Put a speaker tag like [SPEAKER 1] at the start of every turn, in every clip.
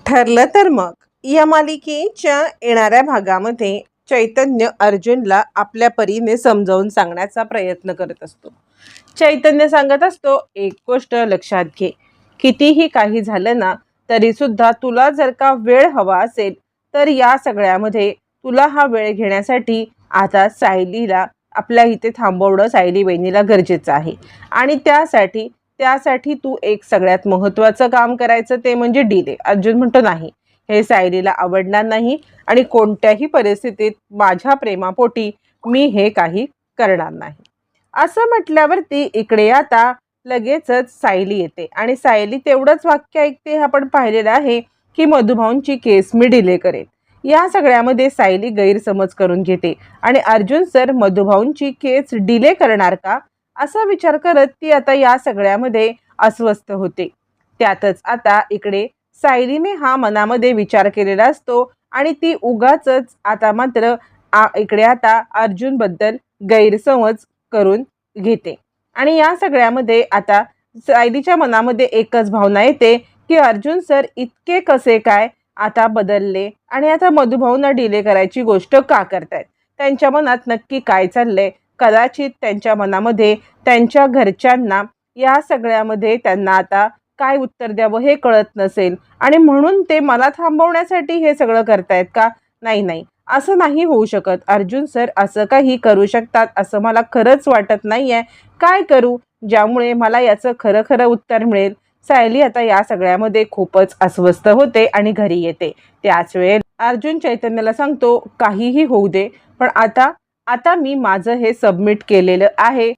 [SPEAKER 1] ठरलं तर मग या मालिकेच्या येणाऱ्या भागामध्ये चैतन्य अर्जुनला आपल्या परीने समजावून सांगण्याचा प्रयत्न करत असतो. चैतन्य सांगत असतो, एक गोष्ट लक्षात घे, कितीही काही झालं ना तरी सुद्धा तुला जर का वेळ हवा असेल तर या सगळ्यामध्ये तुला हा वेळ घेण्यासाठी आता सायलीला आपल्या इथे थांबवणं सायली बहिणीला गरजेचं आहे. आणि त्यासाठी तू एक सगळ्यात महत्त्वाचं काम करायचं, ते म्हणजे डिले. अर्जुन म्हणतो, नाही, हे सायलीला आवडणार नाही आणि कोणत्याही परिस्थितीत माझ्या प्रेमापोटी मी हे काही करणार नाही. असं म्हटल्यावरती इकडे आता लगेचच सायली येते आणि सायली तेवढंच वाक्य ऐकते. आपण पाहिलेलं आहे की मधुभाऊंची केस मी डिले करेन. या सगळ्यामध्ये सायली गैरसमज करून घेते आणि अर्जुन सर मधुभाऊंची केस डिले करणार का असा विचार करत ती आता या सगळ्यामध्ये अस्वस्थ होते. त्यातच आता इकडे सायलीने हा मनामध्ये विचार केलेला असतो आणि ती उगाचच आता मात्र इकडे आता अर्जुन बद्दल गैरसमज करून घेते. आणि या सगळ्यामध्ये आता सायलीच्या मनामध्ये एकच भावना येते की अर्जुन सर इतके कसे काय आता बदलले आणि आता मधुभाऊंना डिले करायची गोष्ट का करतायत. त्यांच्या मनात नक्की काय चाललंय. कदाचित त्यांच्या मनामध्ये त्यांच्या घरच्यांना या सगळ्यामध्ये त्यांना आता काय उत्तर द्यावं हे कळत नसेल आणि म्हणून ते मला थांबवण्यासाठी हे सगळं करतायत का. नाही, असं नाही होऊ शकत. अर्जुन सर असं काही करू शकतात असं मला खरंच वाटत नाही आहे. काय करू ज्यामुळे मला याचं खरं उत्तर मिळेल. सायली आता या सगळ्यामध्ये खूपच अस्वस्थ होते आणि घरी येते. त्याच वेळेस अर्जुन चैतन्याला सांगतो, काहीही होऊ दे, पण आता मी माझं हे सबमिट केलेलं आहे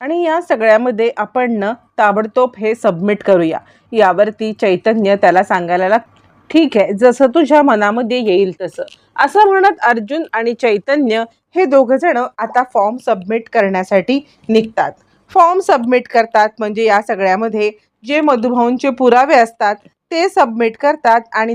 [SPEAKER 1] आणि या सगळ्यामध्ये आपण ताबडतोब हे सबमिट करूया. यावरती चैतन्य त्याला सांगायला लागतं, ठीक आहे, जसं तुझ्या मनामध्ये येईल तसं. असं म्हणत अर्जुन आणि चैतन्य हे दोघं जण आता फॉर्म सबमिट करण्यासाठी निघतात. फॉर्म सबमिट करतात म्हणजे या सगळ्यामध्ये जे मधुभाऊंचे पुरावे असतात ते सबमिट करतात आणि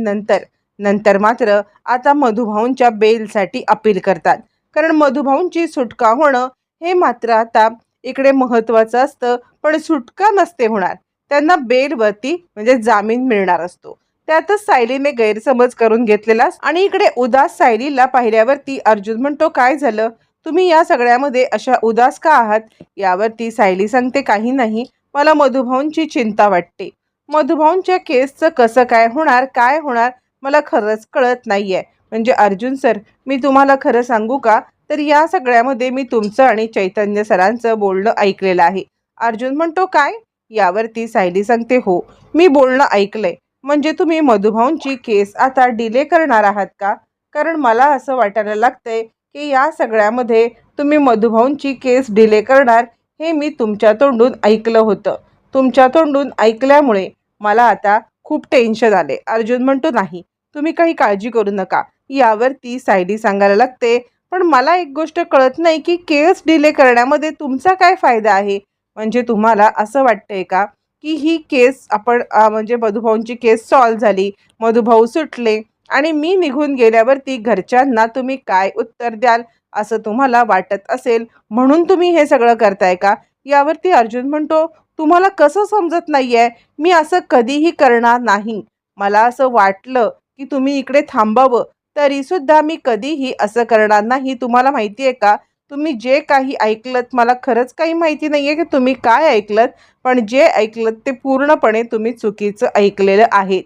[SPEAKER 1] नंतर मात्र आता मधुभाऊंच्या बेलसाठी अपील करतात. कारण मधुभाऊंची सुटका होणं हे मात्र आता इकडे महत्त्वाचं असतं, पण सुटका नसते होणार. त्यांना बेलवरती म्हणजे जामीन मिळणार असतो. त्यातच सायलीने गैरसमज करून घेतलेला आणि इकडे उदास सायलीला पाहिल्यावरती अर्जुन म्हणतो, काय झालं, तुम्ही या सगळ्यामध्ये अशा उदास का आहात. यावरती सायली सांगते, काही नाही, मला मधुभाऊंची चिंता वाटते. मधुभाऊंच्या केसचं कसं काय होणार मला खरंच कळत नाहीये. म्हणजे अर्जुन सर, मी तुम्हाला खरं सांगू का, तर या सगळ्यामध्ये मी तुमचं आणि चैतन्य सरांचं बोलणं ऐकलेलं आहे. अर्जुन म्हणतो, काय. यावरती सायली सांगते, हो, मी बोलणं ऐकलंय. म्हणजे तुम्ही मधुभाऊंची केस आता डिले करणार आहात का. कारण मला असं वाटायला लागतंय की या सगळ्यामध्ये तुम्ही मधुभाऊंची केस डिले करणार हे मी तुमच्या तोंडून ऐकलं होतं. तुमच्या तोंडून ऐकल्यामुळे मला आता खूप टेन्शन आले. अर्जुन म्हणतो, नाही, तुम्ही काही काळजी करू नका. यावरती सायली सांगायला लागते, पण मला एक गोष्ट कळत नाही की केस डिले करण्यामध्ये तुमचा काय फायदा आहे. म्हणजे तुम्हाला असं वाटतंय का की ही केस आपण म्हणजे मधुभाऊंची केस सॉल्व्ह झाली, मधुभाऊ सुटले आणि मी निघून गेल्यावरती घरच्यांना तुम्ही काय उत्तर द्याल असं तुम्हाला वाटत असेल म्हणून तुम्ही हे सगळं करताय का. यावरती अर्जुन म्हणतो, तुम्हाला कसं समजत नाहीये, मी असं कधीही करणार नाही. मला असं वाटलं की तुम्ही इकडे थांबावं तरी सुद्धा मी कधीही असं करणार नाही. तुम्हाला माहिती आहे का, तुम्ही जे काही ऐकलत, मला खरंच काही माहिती नाहीये की तुम्ही काय ऐकलत, पण जे ऐकलत ते पूर्णपणे तुम्ही चुकीचं ऐकलेलं आहे.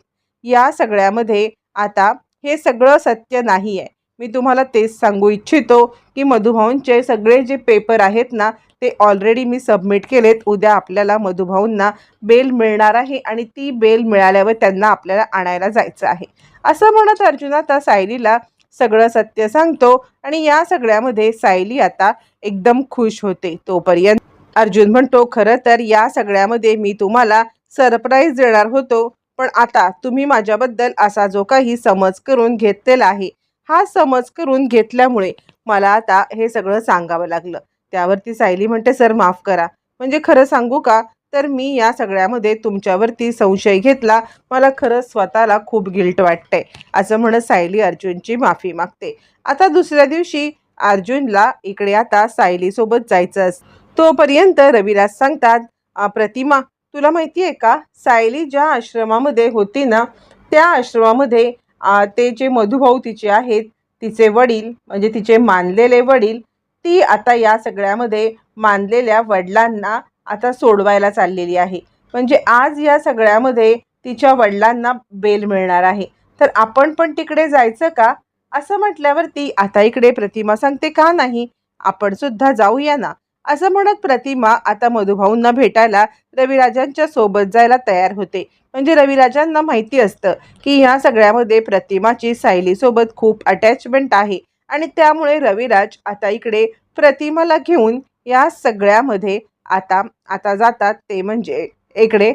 [SPEAKER 1] या सगळ्यामध्ये आता हे सगळं सत्य नाही आहे. मी तुम्हाला तेच सांगू इच्छितो की मधुभाऊंचे सगळे जे पेपर आहेत ना ते ऑलरेडी मी सबमिट केलेत. उद्या आपल्याला मधुभाऊंना बेल मिळणार आहे आणि ती बेल मिळाल्यावर त्यांना आपल्याला आणायला जायचं आहे. असं म्हणत अर्जुन आता सायलीला सगळं सत्य सांगतो आणि या सगळ्यामध्ये सायली आता एकदम खुश होते. तोपर्यंत अर्जुन म्हणतो, खरं तर या सगळ्यामध्ये मी तुम्हाला सरप्राईज देणार होतो, पण आता तुम्ही माझ्याबद्दल असा जो काही समज करून घेतलेला आहे, हा समज करून घेतल्यामुळे मला आता हे सगळं सांगावं लागलं. त्यावरती सायली म्हणते, सर माफ करा. म्हणजे खरं सांगू का, तर मी या सगळ्यामध्ये तुमच्यावरती संशय घेतला. मला खरंच स्वतःला खूप गिल्ट वाटतंय. असं म्हणत सायली अर्जुनची माफी मागते. आता दुसऱ्या दिवशी अर्जुनला इकडे आता सायलीसोबत जायचं असतं. तोपर्यंत रविराज सांगतात, प्रतिमा, तुला माहिती आहे का, सायली ज्या आश्रमामध्ये होती ना त्या आश्रमामध्ये ते जे मधुभाऊ तिचे आहेत, तिचे वडील म्हणजे तिचे मानलेले वडील, ती आता या सगळ्यामध्ये मानलेल्या वडिलांना आता सोडवायला चाललेली आहे. म्हणजे आज या सगळ्यामध्ये तिच्या वडिलांना बेल मिळणार आहे. तर आपण पण तिकडे जायचं का? असं म्हटल्यावरती आता इकडे प्रतिमा सांगते, का नाही, आपण सुद्धा जाऊया ना. असं म्हणत प्रतिमा आता मधुभाऊंना भेटायला रविराजांच्या सोबत जायला तयार होते. म्हणजे रविराजांना माहिती असतं की ह्या सगळ्यामध्ये प्रतिमाची सायलीसोबत खूप अटॅचमेंट आहे आणि त्यामुळे रविराज आता इकडे प्रतिमाला घेऊन या सगळ्यामध्ये आता आता जातात, ते म्हणजे इकडे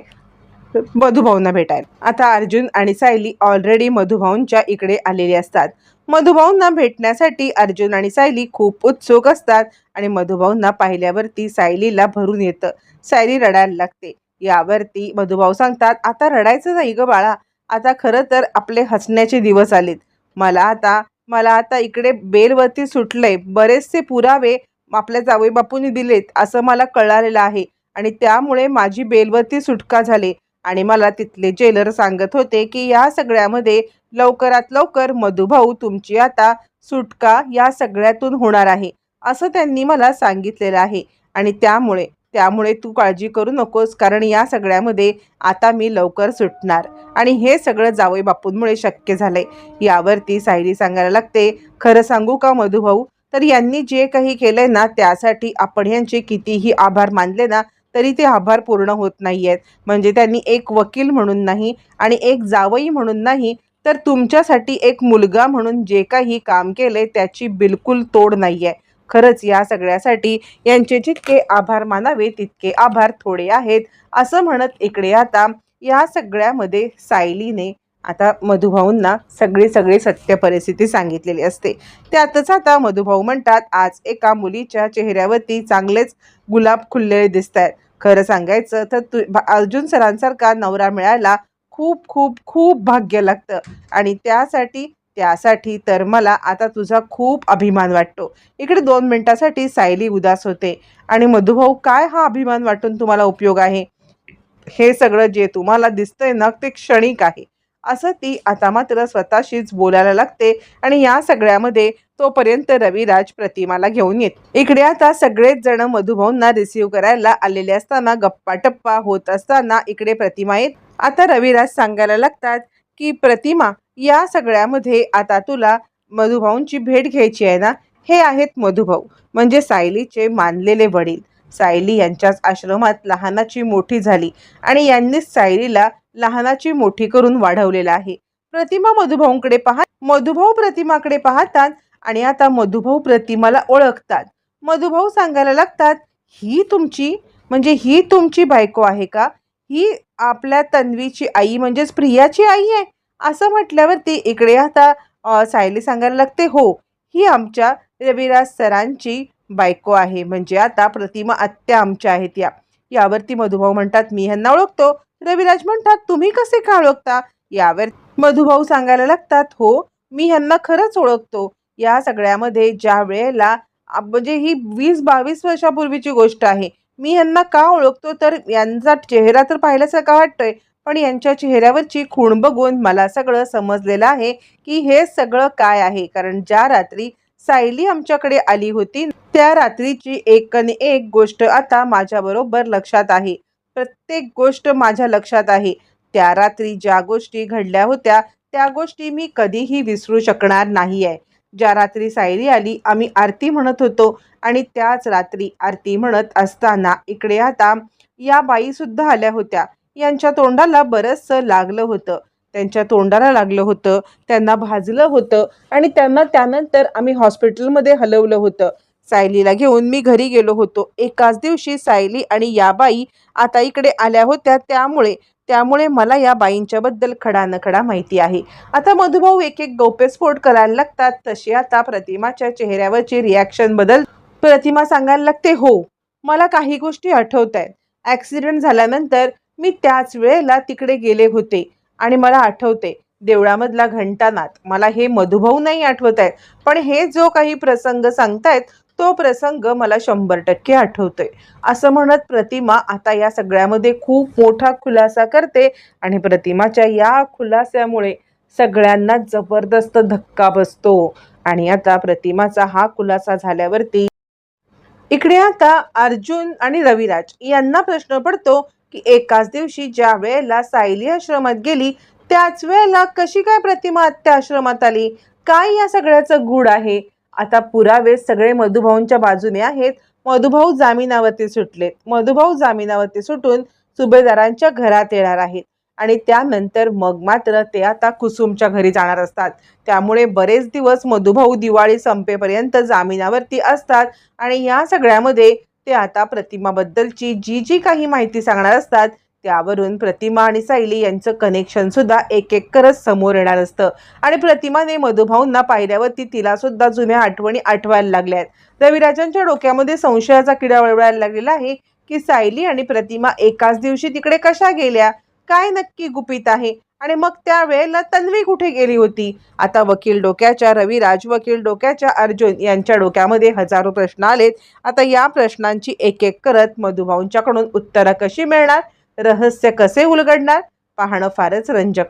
[SPEAKER 1] मधुभाऊंना भेटायला. आता अर्जुन आणि सायली ऑलरेडी मधुभाऊंच्या इकडे आलेले असतात. मधुभाऊंना भेटण्यासाठी अर्जुन आणि सायली खूप उत्सुक असतात आणि मधुभाऊंना पाहिल्यावरती सायलीला भरून येतं. सायली रडायला लागते. यावरती मधुभाऊ सांगतात, आता रडायचं नाही ग बाळा, आता खरं तर आपले हसण्याचे दिवस आलेत. मला आता इकडे बेलवरती सुटलंय, बरेचसे पुरावे आपल्या जावई बापूंनी दिलेत असं मला कळालेलं आहे आणि त्यामुळे माझी बेलवरती सुटका झाली. आणि मला तिथले जेलर सांगत होते की या सगळ्यामध्ये लवकरात लवकर मधुभाऊ तुमची आता सुटका या सगळ्यातून होणार आहे असं त्यांनी मला सांगितलेलं आहे. आणि त्यामुळे त्यामुळे तू काळजी करू नकोस, कारण या सगळ्यामध्ये आता मी लवकर सुटणार आणि हे सगळं जावई बापूंमुळे शक्य झालंय. यावरती सायली सांगायला लागते, खरं सांगू का मधुभाऊ, तर यांनी जे काही केलंय ना त्यासाठी आपण यांचे कितीही आभार मानले ना तरी ते आभार पूर्ण होत नाहीयेत. म्हणजे त्यांनी एक वकील म्हणून नाही आणि एक जावई म्हणून नाही, तर तुमच्यासाठी एक मुलगा म्हणून जे काही काम केले त्याची बिलकुल तोड नाहीये. खरंच या सगळ्यासाठी यांचे जितके आभार मानावे तितके आभार थोडे आहेत. असं म्हणत इकडे आता या सगळ्यामध्ये सायलीने आता मधुभाऊंना सगळी सत्य परिस्थिती सांगितलेली असते. त्यातच आता मधुभाऊ म्हणतात, आज एका मुलीच्या चेहऱ्यावरती चांगलेच गुलाब खुललेले दिसत आहेत. खरं सांगायचं तर अर्जुन सरांसारखा नवरा मिळायला खूप खूप खूप भाग्य लागतं आणि त्यासाठी तर मला आता तुझा खूप अभिमान वाटतो. इकडे 2 मिनिटासाठी सायली उदास होते आणि मधुभाऊ, काय हा अभिमान वाटून तुम्हाला उपयोग आहे? हे सगळं जे तुम्हाला दिसतंय ना ते क्षणिक आहे असं ती आता मात्र स्वतःशीच बोलायला लागते. आणि या सगळ्यामध्ये तोपर्यंत रविराज प्रतिमाला घेऊन येत. इकडे आता सगळेच जण मधुभाऊंना रिसीव्ह करायला आलेले असताना गप्पा टप्पा होत असताना इकडे प्रतिमा येत. आता रविराज सांगायला लागतात की प्रतिमा, या सगळ्यामध्ये आता तुला मधुभाऊंची भेट घ्यायची आहे ना. हे आहेत मधुभाऊ, म्हणजे सायलीचे मानलेले वडील. सायली यांच्याच आश्रमात लहानाची मोठी झाली आणि यांनीच सायलीला लहानाची मोठी करून वाढवलेला आहे. प्रतिमा मधुभाऊ प्रतिमाकडे पाहतात आणि आता मधुभाऊ प्रतिमाला ओळखतात. मधुभाऊ सांगायला लागतात, ही तुमची बायको आहे का? ही आपल्या तन्वीची आई म्हणजेच प्रियाची आई आहे? असं म्हटल्यावरती इकडे आता सायली सांगायला लागते, हो, ही आमच्या रविराज सरांची बायको आहे. म्हणजे आता प्रतिमा आत्या आमच्या आहेत या. यावरती मधुभाऊ म्हणतात, मी ह्यांना ओळखतो. रविराज म्हणतात, तुम्ही कसे का ओळखता? यावर मधुभाऊ सांगायला लागतात, हो, मी ह्यांना खरंच ओळखतो. या सगळ्यामध्ये ज्या वेळेला म्हणजे ही 20-22 वर्षापूर्वीची गोष्ट आहे. मी ह्यांना का ओळखतो, तर यांचा चेहरा तर पाहिल्यासारखा वाटतोय, पण यांच्या चेहऱ्यावरची खूण बघून मला सगळं समजलेलं आहे की हे सगळं काय आहे. कारण ज्या रात्री सायली आमच्याकडे आली होती त्या रात्रीची एक गोष्ट आता माझ्याबरोबर लक्षात आहे. प्रत्येक गोष्ट माझ्या लक्षात आहे. त्या रात्री ज्या गोष्टी घडल्या होत्या त्या गोष्टी मी कधीही विसरू शकणार नाही आहे. ज्या रात्री सायली आली आम्ही आरती म्हणत होतो आणि त्याच रात्री आरती म्हणत असताना इकडे आता या बाई सुद्धा आल्या होत्या. यांच्या तोंडाला बरंचसं लागलं होतं. त्यांच्या तोंडाला लागलं होतं, त्यांना भाजलं होतं आणि त्यांना त्यानंतर आम्ही हॉस्पिटलमध्ये हलवलं होतं. सायलीला घेऊन मी घरी गेलो होतो. एकाच दिवशी सायली आणि या बाई आता इकडे आल्या होत्या, त्यामुळे मला या बाईंच्याबद्दल खडानखडा माहिती आहे. आता मधुभाऊ एक गौप्यस्फोट करायला लागतात. तशी आता प्रतिमाच्या चेहऱ्यावरची रिॲक्शन बदल. प्रतिमा सांगायला लागते, हो, मला काही गोष्टी आठवत आहेत. ॲक्सिडेंट झाल्यानंतर मी त्याच वेळेला तिकडे गेले होते आणि मला आठवते देवळामधला घंटानाद. मला हे मधुभाऊ नाही आठवत आहेत, पण हे जो काही प्रसंग सांगतायत तो प्रसंग मला 100% आठवतोय, असं म्हणत प्रतिमा आता या सगळ्यामध्ये खूप मोठा खुलासा करते आणि प्रतिमाच्या या खुलास्यामुळे सगळ्यांना जबरदस्त धक्का बसतो. आणि आता प्रतिमाचा हा खुलासा झाल्यावरती इकडे आता अर्जुन आणि रविराज यांना प्रश्न पडतो की एकाच दिवशी ज्या वेळेला सायली आश्रमात गेली त्याच वेळेला कशी काय प्रतिमा आत्या आश्रमात आली? काय या सगळ्याचं गूढ आहे? आता पुरावे सगळे मधुभाऊंच्या बाजूने आहेत. मधुभाऊ जामिनावरती सुटलेत. मधुभाऊ जामिनावरती सुटून सुभेदारांच्या घरात येणार आहेत आणि त्यानंतर मग मात्र ते आता कुसुमच्या घरी जाणार असतात. त्यामुळे बरेच दिवस मधुभाऊ दिवाळी संपेपर्यंत जामिनावरती असतात आणि या सगळ्यामध्ये ते आता प्रतिमाबद्दलची जी जी काही माहिती सांगणार असतात त्यावरून प्रतिमा आणि सायली यांचं कनेक्शन सुद्धा एक एक करत समोर येणार असतं आणि प्रतिमाने मधुभाऊंना पाहिल्यावरती तिला सुद्धा जुन्या आठवणी आठवायला लागल्या आहेत. रविराजांच्या डोक्यामध्ये संशयाचा किडा वळवायला लागलेला आहे की सायली आणि प्रतिमा एकाच दिवशी तिकडे कशा गेल्या, काय नक्की गुपित आहे आणि मग त्यावेळेला तन्वी कुठे गेली होती? आता वकील डोक्याच्या रविराज, वकील डोक्याच्या अर्जुन यांच्या डोक्यामध्ये हजारो प्रश्न आलेत. आता या प्रश्नांची एक एक करत मधुभाऊंच्याकडून उत्तरं कशी मिळणार, रहस्य कसे उलगडणार, पाहणं फारच रंजक.